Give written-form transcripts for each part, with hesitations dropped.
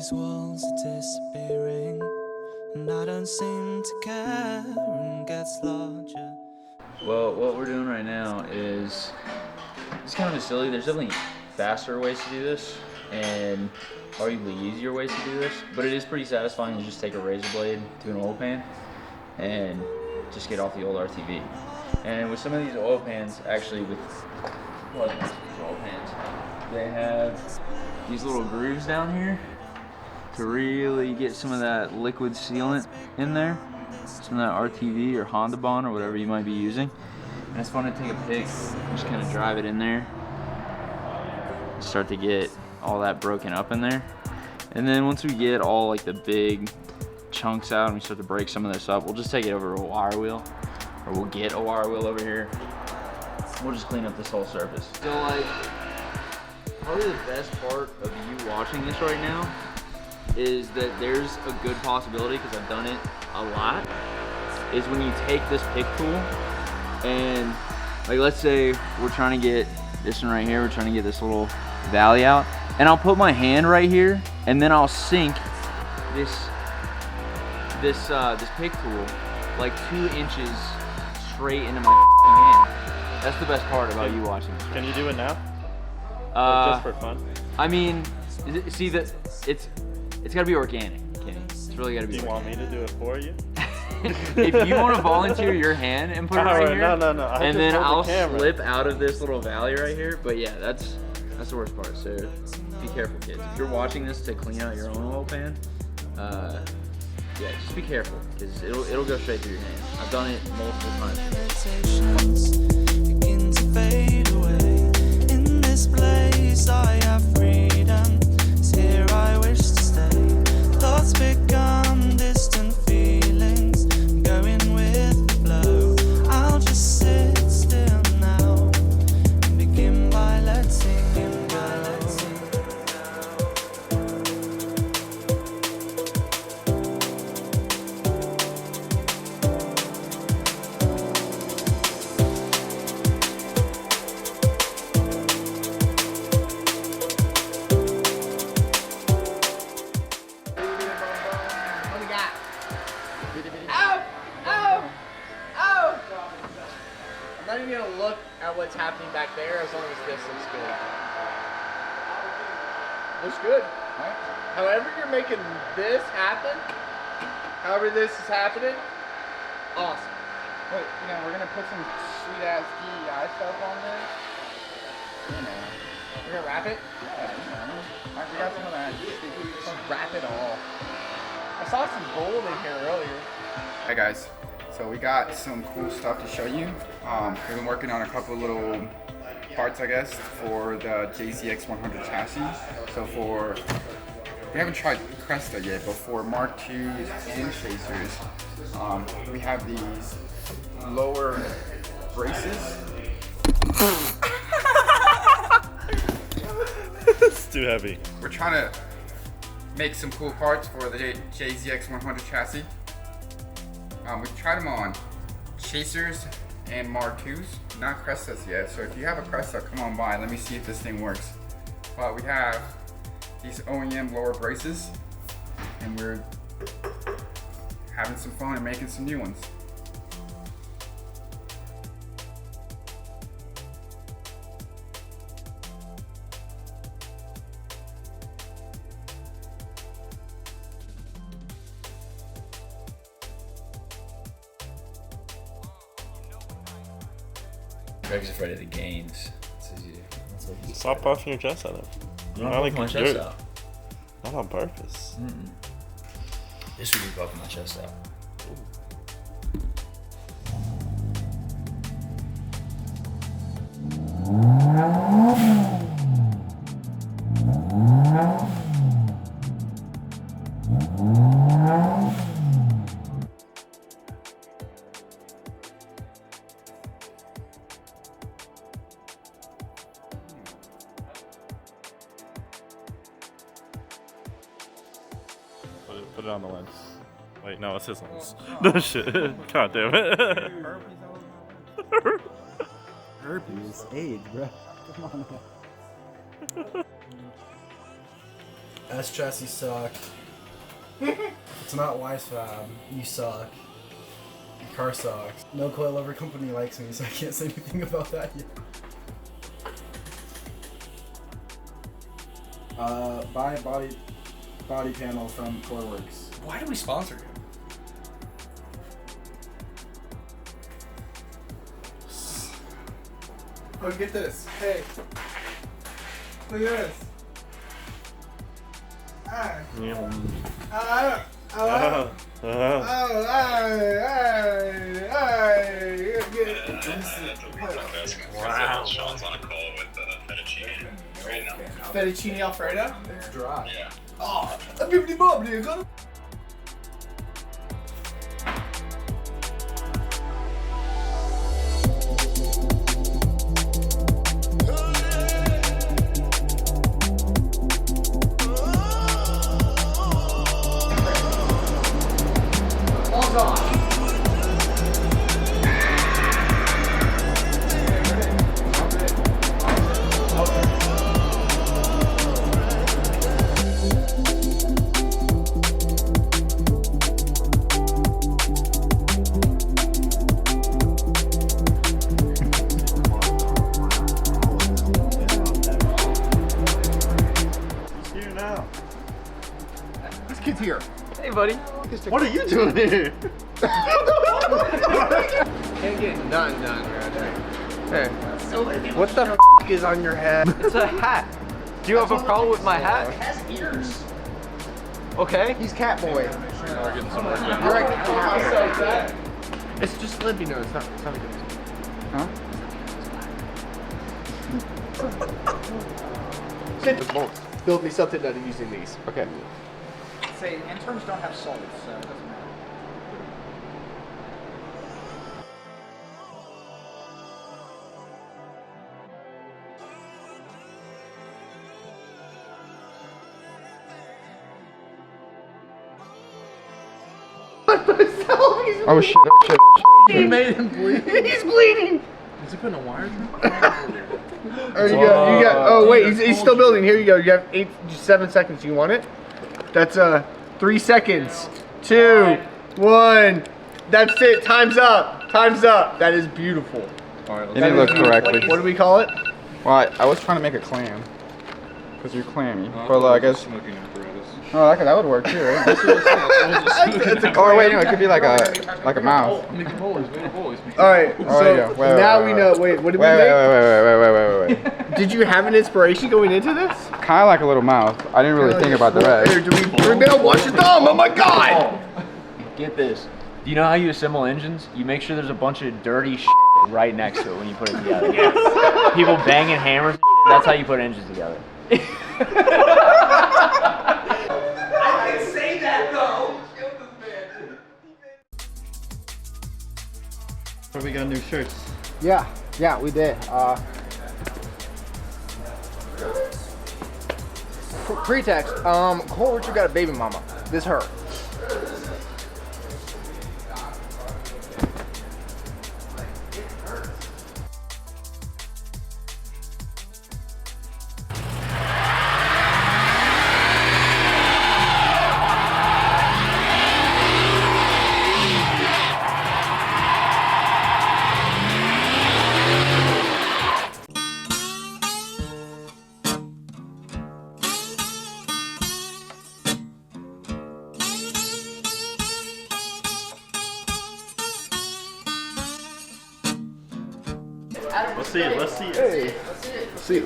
These walls are disappearing, and I don't seem to care, and gets larger. Well, what we're doing right now is it's kind of silly. There's definitely faster ways to do this and arguably easier ways to do this, but it is pretty satisfying to just take a razor blade to an oil pan and just get off the old RTV. And with some of these oil pans, actually with these oil pans, they have these little grooves down here to really get some of that liquid sealant in there, some of that RTV or Honda Bond or whatever you might be using. And it's fun to take a pick, just kind of drive it in there, start to get all that broken up in there. And then once we get all like the big chunks out and we start to break some of this up, we'll just take it over a wire wheel, or we'll get a wire wheel over here. We'll just clean up this whole surface. So like, probably the best part of you watching this right now is that there's a good possibility, because I've done it a lot, is when you take this pick tool and like, let's say we're trying to get this one right here, we're trying to get this little valley out, and I'll put my hand right here and then I'll sink this pick tool like 2 inches straight into my hand. That's the best part about you watching this. Can you do it now? Just for fun? I mean, see that it's gotta be organic, Kenny. It's really gotta be. Do you want me to do it for you? If you want to volunteer your hand and put it right here, no. And then I'll slip out of this little valley right here. But yeah, that's the worst part. So be careful, kids. If you're watching this to clean out your own oil pan, yeah, just be careful, because it'll go straight through your hand. I've done it multiple times. Begin to fade away. In this place I have freedom. It's here I wish to stay. Thoughts become distant feelings. I'm going with the flow. I'll just sit still now and begin by letting him go. I'm not even gonna look at what's happening back there as long as this looks good. Looks good. Right. However you're making this happen, however this is happening, awesome. Wait, we're gonna put some sweet ass DEI stuff on this. We're gonna wrap it? Yeah, we got some of that. Let's wrap it all. I saw some gold in here earlier. Hey guys, so we got some cool stuff to show you. We've been working on a couple little parts, I guess, for the JZX 100 chassis. So we haven't tried Cresta yet, but for Mark IIs and Chasers, we have these lower braces. It's too heavy. We're trying to make some cool parts for the JZX 100 chassis. We've tried them on Chasers and Mark IIs, not Crestas yet. So if you have a Cresta, come on by. Let me see if this thing works. But we have these OEM lower braces, and we're having some fun and making some new ones. Greg's afraid of the gains. Stop puffing your chest out. I'm not puffing my chest out. Not on purpose. This would be puffing my chest out. Put it on the lens. Wait, no, it's his lens. No shit. God damn it. Herpes, AIDS, bro. Come on, man. S chassis suck. It's not Wise Fab. You suck. Your car sucks. No coilover company likes me, so I can't say anything about that yet. Buy body panel from Koruworks. Why do we sponsor him? Oh, get this. Hey. Look at this. Ah. Wow. Sean's on a call with Fettuccine right now. Fettuccine Alfredo? It's dry. Yeah. Oh, a bibbidi bobbidi, got it. Kid's here. Hey, buddy. What are you doing here? Can't get nothing done around here. Hey, what the f is on your head? It's a hat. Do you have a problem with my hat? It has ears. Okay. He's Catboy. We're getting some work done. You're right. It's just Limpy nose. It's not good. Huh? Build me something that I'm using these. Okay. Say, interns don't have souls, so it doesn't matter. Oh shit, oh shit, oh shit. He made him bleed. He's bleeding. Is he putting a wire through? Or you got. Oh wait, he's still building. Here you go. You have 7 seconds. You want it? That's 3 seconds. 2, 1. That's it. Time's up. Time's up. That is beautiful. It didn't look correctly. What do we call it? Well, I was trying to make a clam. Because you're clammy. But I guess. Oh, that would work too, right? Oh wait, no, it could be like a mouth. All right. Oh, there you go. Wait, now wait, we wait, know. Wait, what did we Wait, make? wait. Did you have an inspiration going into this? Kind of like a little mouth. I didn't really think about the Here, rest. do we watch your thumb? Oh my god! Get this. Do you know how you assemble engines? You make sure there's a bunch of dirty shit right next to it when you put it together. People banging hammers and shit, that's how you put engines together. Say that though. We got new shirts. Yeah, we did. Pretext. Koruworks, you got a baby mama. This her. Let's see it. See.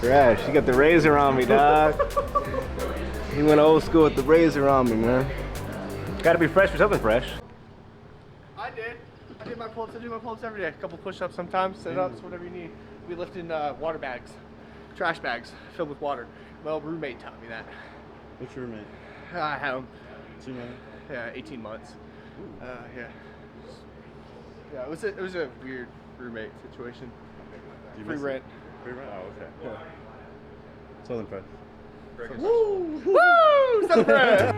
Fresh, you got the razor on me, dog. He went old school with the razor on me, man. Gotta be fresh for something fresh. I did my pull-ups. I do my pull-ups every day. A couple push-ups sometimes, sit-ups, whatever you need. We lift in water bags, trash bags filled with water. My old roommate taught me that. What's your roommate? I had him. 2 minutes. Yeah, 18 months. Yeah. Yeah, it was a weird roommate situation. Free rent. Free rent? Oh, okay. Yeah. SouthrnFresh. Woo! Woo! SouthrnFresh!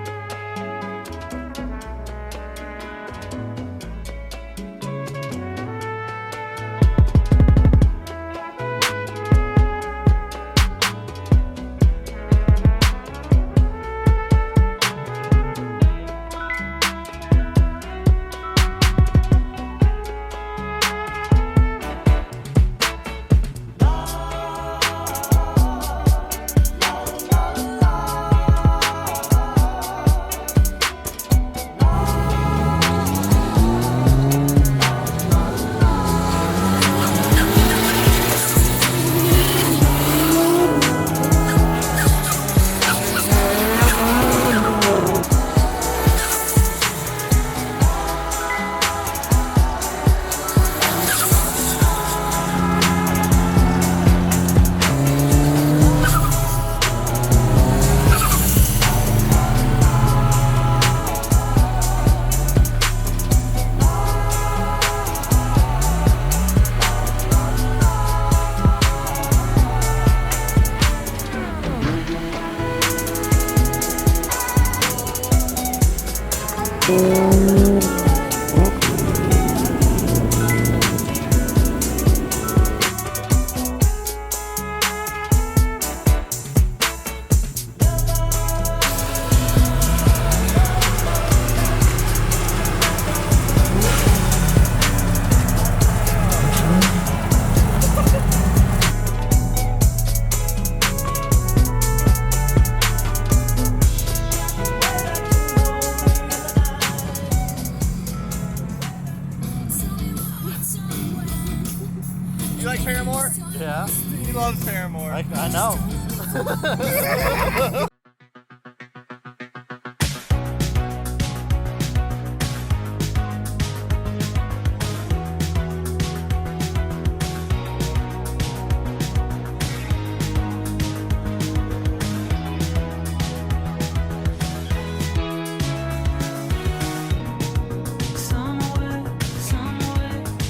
You like Paramore? Yeah. He loves Paramore. I know.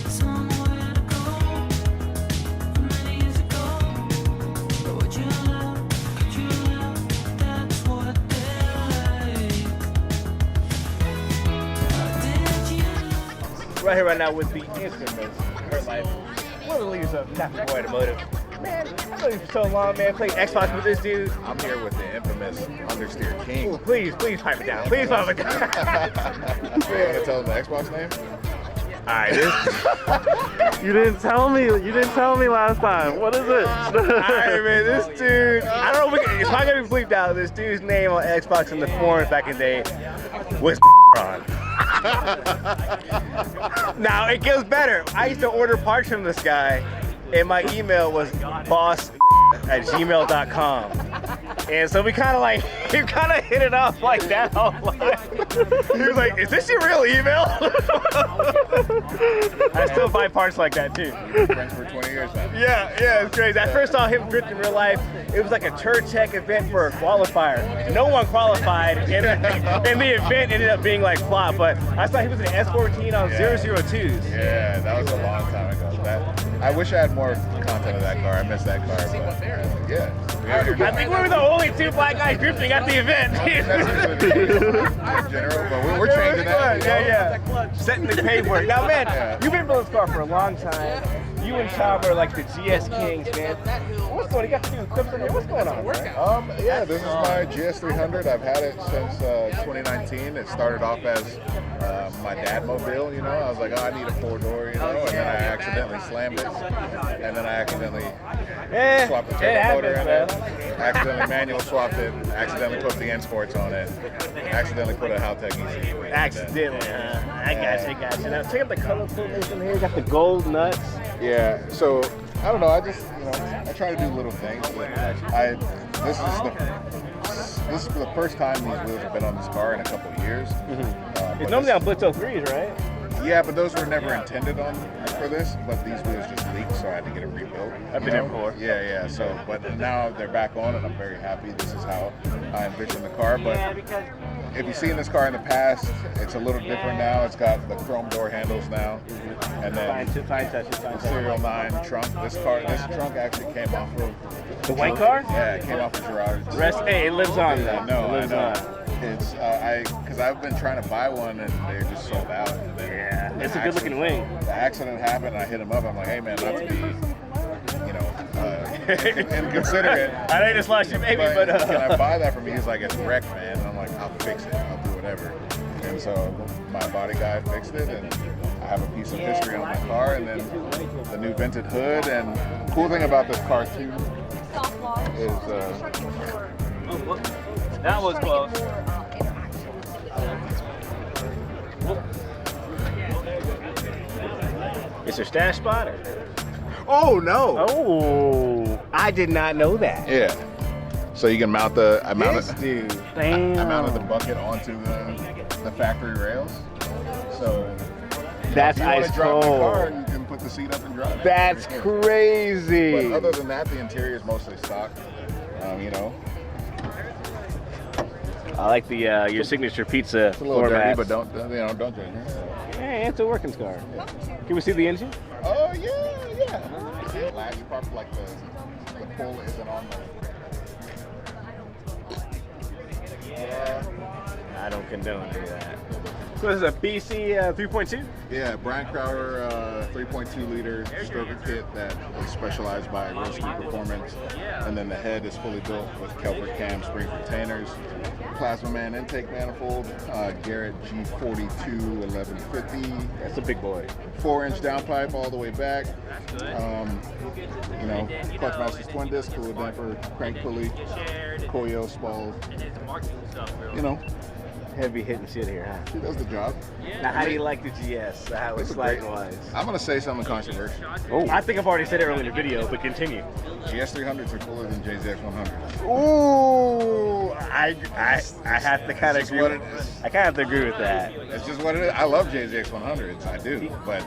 Somewhere to go. Many years ago, would you love? Could you love? That's what they're like. Did you? Right here, right now with the infamous Her Life. One of the leaders of Fabrication Automotive. Man, I've known you for so long, man. Playing Xbox with this dude. I'm here with the infamous Understeer King. Ooh, please pipe it down. Please pipe it down. You want to tell him the Xbox name? Alright, You didn't tell me. You didn't tell me last time. What is it? Alright, man, this dude, I don't know if it's not gonna be bleeped out. This dude's name on Xbox in the forums back in the day was Ron. Now, it gets better. I used to order parts from this guy, and my email was boss@gmail.com. And so we kind of hit it off like that all life. He was like, is this your real email? I still buy parts like that too. Friends for 20 years now. Yeah, it's crazy. I first saw him drift in real life. It was like a Turd Tech event for a qualifier. No one qualified, and the event ended up being like flop. But I saw he was in an S14 on 002s. Yeah, that was a long time ago. I wish I had more content of that car. I missed that car. But, yeah. I think we were the only two black guys drifting at the event. In general, but we're changing that. Yeah. Setting the paperwork. Now, man, you've been building this car for a long time. You and Tom are like the GS Kings, man. What's going on? You got to do clips in there. What's going on, man? Yeah, this is my GS300. I've had it since 2019. It started off as my dad mobile, you know. I was like, oh, I need a 4-door, you know, and then I accidentally slammed it. And then I accidentally swapped the turbo motor in it. Accidentally manual swapped it. Accidentally put the N Sports on it. Accidentally put a Haltech ECU. Accidentally, I got you. Now, check out the color coordination here. You got the gold nuts. Yeah, so I don't know. I just, I try to do little things. This is the first time these wheels have been on this car in a couple of years. It's normally on Blitz 03s, right? Yeah, but those were never intended for this. But these wheels just leaked, so I had to get it rebuilt. I've been there before. Yeah. So, but now they're back on, and I'm very happy. This is how I envision the car. But if you've seen this car in the past, it's a little different now. It's got the chrome door handles now, and then the Serial 9 trunk. This trunk actually came off of the white car. Yeah, it came off of Gerard's. Hey, it lives on. Yeah, no, I know. It's because I've been trying to buy one and they're just sold out. Yeah, it's a good looking wing. The accident happened. I hit him up. I'm like, hey man, not to be, inconsiderate. I know you just lost your baby, but can I buy that from you? He's like, it's wrecked, man. And I'm like, I'll fix it. I'll do whatever. And so my body guy fixed it, and I have a piece of history on my car, and then the new vented hood. And the cool thing about this car too is that was close. It's a stash spotter. oh no! Oh, I did not know that. Yeah. So you can mount the I mounted the bucket onto the factory rails. So that's if you want ice to drop cold. the car, you can put the seat up and drive it. That's crazy. But other than that, the interior is mostly stock. I like the your signature pizza It's a little dirty, format. but don't judge me. Hey, it's a working car. Can we see the engine? Oh yeah. You probably like the pull isn't on I don't condone any of that. So this is a BC 3.2? Yeah, Brian Crowder 3.2 liter stroker kit that is specialized by Real Ski Performance. And then the head is fully built with Kelper cam spring retainers, Plasma Man intake manifold, Garrett G42 1150. That's a big boy. 4-inch downpipe all the way back. Clutch Masters twin disc, cooler damper, crank pulley, Koyo Spall. heavy hitting shit here, huh? He does the job. Now, how do you like the GS? How it's sliding wise? I'm gonna say something controversial. Oh, I think I've already said it earlier in the video, but continue. GS 300s are cooler than JZX 100s. Ooh, I have to kind of agree. What it is. I kind of have to agree with that. It's just what it is. I love JZX 100s, I do, but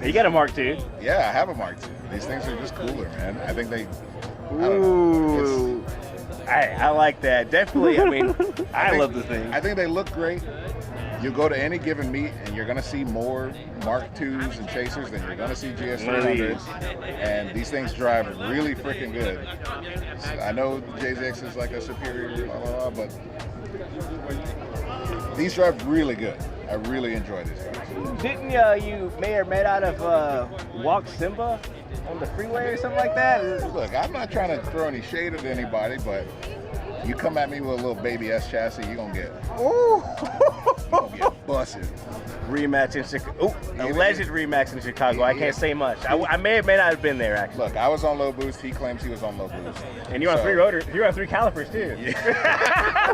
You got a Mark II. yeah, I have a Mark II. These things are just cooler, man. I think they. Ooh. I like that. Definitely. I mean, I love the thing. I think they look great. You go to any given meet and you're gonna see more Mark IIs and Chasers than you're gonna see GS 300s. And these things drive really freaking good. So I know the JZX is like a superior, blah, blah, blah, but these drive really good. I really enjoy these cars. Didn't you mayor made out of walk Simba on the freeway or something like that? Look, I'm not trying to throw any shade at anybody, but you come at me with a little baby S chassis, you're gonna get busted. Rematch in Chicago. Ooh, alleged rematch in Chicago. I can't say much. I may have not have been there actually. Look, I was on low boost. He claims he was on low boost. And you're on 3 rotors. You're on 3 calipers too. Yeah.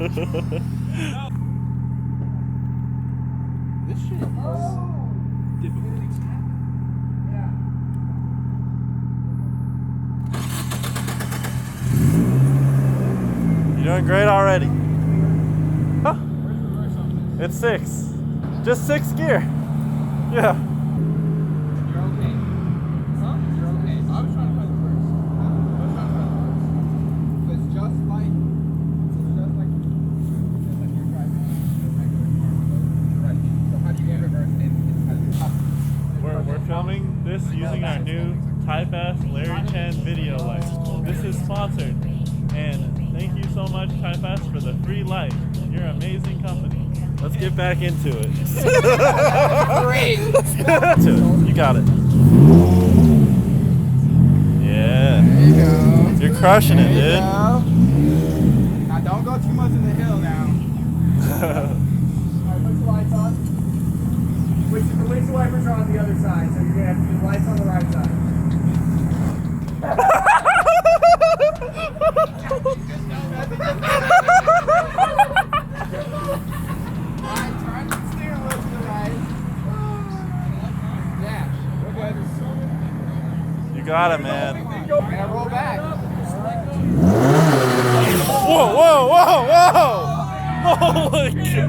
This shit is difficult. You're doing great already. Huh? It's 6. Just 6 gear. Yeah. You're okay. Huh? You're okay. I was trying to find the first. It's just like you're driving a regular car. Right. So how do you get reverse in? We're filming this using our new Type S Larry Chen video light. This is sponsored. And thank you so much, Type S, for the free light. You're an amazing company. Let's get back into it. Great. Let's get into it. You got it. Yeah. There you go. You're crushing it, dude. Now don't go too much in the hill now. Alright, put the lights on. The windshield wipers are on the other side, so you're gonna have to do the lights on the right side. You got it, man. Now roll back. Whoa, whoa, whoa, whoa! Holy shit!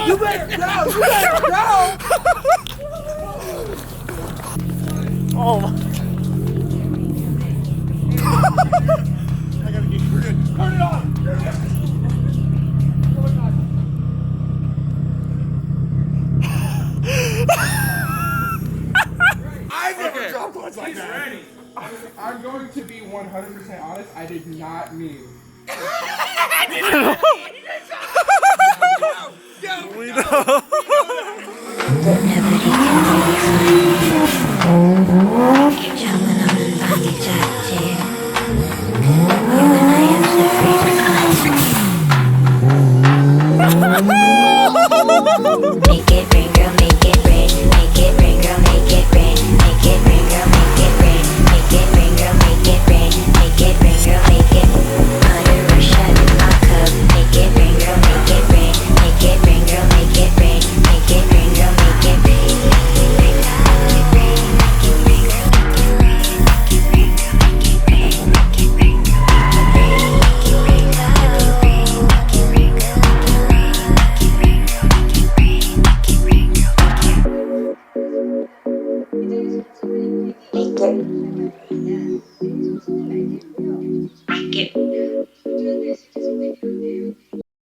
You better go! You better go! Oh my. I gotta get good. Turn it on! I've never dropped one like that. Ready. I'm going to be 100% honest. I did not mean. We know. Make it rain, girl, make it rain. Make it rain, girl, make it rain. Make it rain, girl, make it rain. Make it rain, girl, make it rain. Make it rain, girl, make it. Under a shot in my cup. Make it rain, girl, make it rain. Make it rain, girl, make it rain. Make it rain, girl, make it rain. Make it